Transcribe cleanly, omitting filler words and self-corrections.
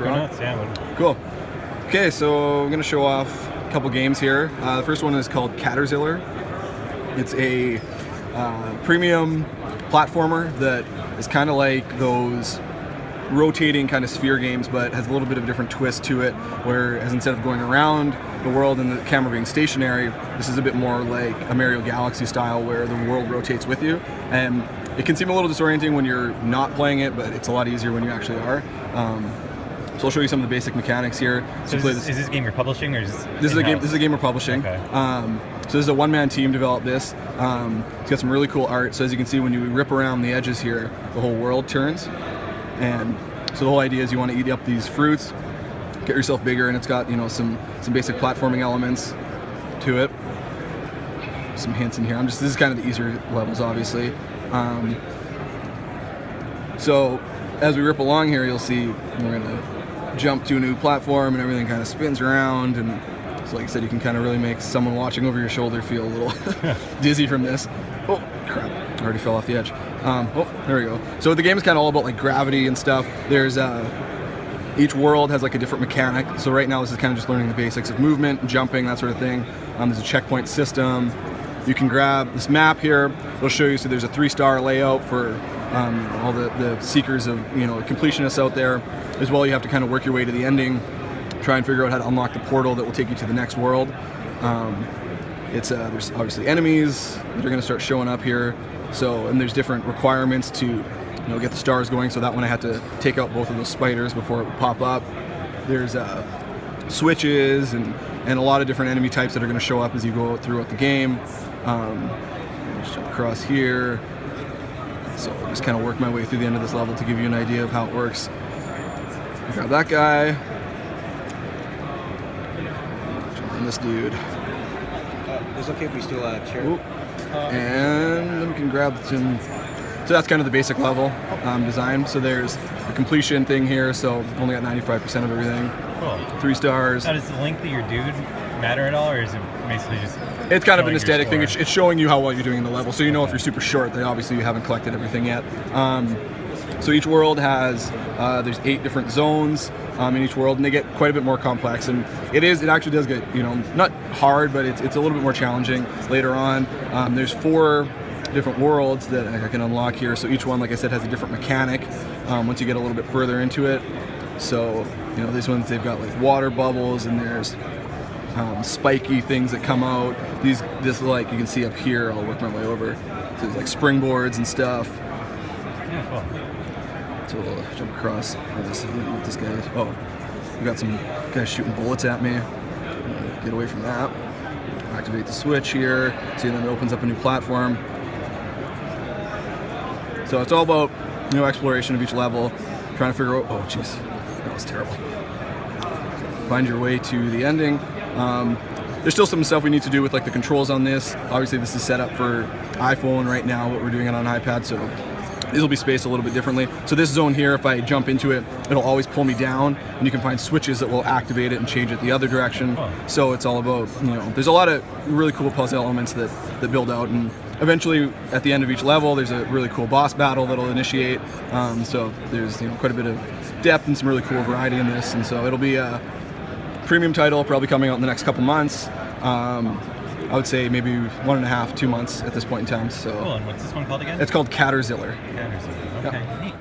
Let's go nuts, yeah. Cool. Okay, so I'm going to show off a couple games here. The first one is called Caterzillar. It's a premium platformer that is kind of like those rotating kind of sphere games, but has a little bit of a different twist to it, whereas instead of going around the world and the camera being stationary, this is a bit more like a Mario Galaxy style where the world rotates with you. And it can seem a little disorienting when you're not playing it, but it's a lot easier when you actually are. So I'll show you some of the basic mechanics here. So is this game you're publishing, or is this is a game? This is a game we're publishing. Okay. So this is a one-man team developed this. It's got some really cool art. So as you can see, when you rip around the edges here, the whole world turns. And so the whole idea is you want to eat up these fruits, get yourself bigger, and it's got, you know, some basic platforming elements to it. Some hints in here. This is kind of the easier levels, obviously. So as we rip along here, you'll see we're gonna jump to a new platform and everything kind of spins around, and so like I said, you can kind of really make someone watching over your shoulder feel a little dizzy from this. Oh crap, I already fell off the edge. Oh, there we go. So the game is kind of all about like gravity and stuff. There's each world has like a different mechanic. So right now this is kind of just learning the basics of movement, jumping, that sort of thing. There's a checkpoint system. You can grab this map here. It'll show you, so there's a 3-star layout for all the seekers of, you know, completionists out there. As well, you have to kind of work your way to the ending, try and figure out how to unlock the portal that will take you to the next world. There's obviously enemies that are going to start showing up here. So, and there's different requirements to, you know, get the stars going. So that one I had to take out both of those spiders before it would pop up. There's switches and a lot of different enemy types that are going to show up as you go throughout the game. Just jump across here. So I'll just kind of work my way through the end of this level to give you an idea of how it works. Grab that guy. Jump on this dude. It's okay if we still share. Ooh. And then we can grab some. So that's kind of the basic level design. So there's a completion thing here. So only got 95% of everything. Cool. 3 stars. Now, does the length of your dude matter at all, or is it basically just? It's kind of an aesthetic thing. It's showing you how well you're doing in the level. So you know if you're super short, then obviously you haven't collected everything yet. So each world has there's 8 different zones in each world, and they get quite a bit more complex. And it actually does get, you know, not hard, but it's a little bit more challenging later on. There's 4 different worlds that I can unlock here. So each one, like I said, has a different mechanic once you get a little bit further into it. So, you know, these ones, they've got like water bubbles, and there's spiky things that come out. This, like you can see up here, I'll work my way over. So there's like springboards and stuff. Yeah, cool. So we'll jump across. What this guy is. Oh, we got some guys shooting bullets at me. Get away from that. Activate the switch here. See, then it opens up a new platform. So it's all about, you know, exploration of each level, trying to figure out. Oh, jeez, that was terrible. Find your way to the ending. There's still some stuff we need to do with like the controls on this. Obviously, this is set up for iPhone right now, but we're doing it on iPad, so these will be spaced a little bit differently. So this zone here, if I jump into it, it'll always pull me down, and you can find switches that will activate it and change it the other direction. So it's all about, you know, there's a lot of really cool puzzle elements that build out, and eventually at the end of each level, there's a really cool boss battle that'll initiate. So there's, you know, quite a bit of depth and some really cool variety in this, and so it'll be a premium title, probably coming out in the next couple months. I would say maybe 1.5, 2 months at this point in time. So cool. And what's this one called again? It's called Caterzillar. Caterzillar. Okay. Yep. Neat.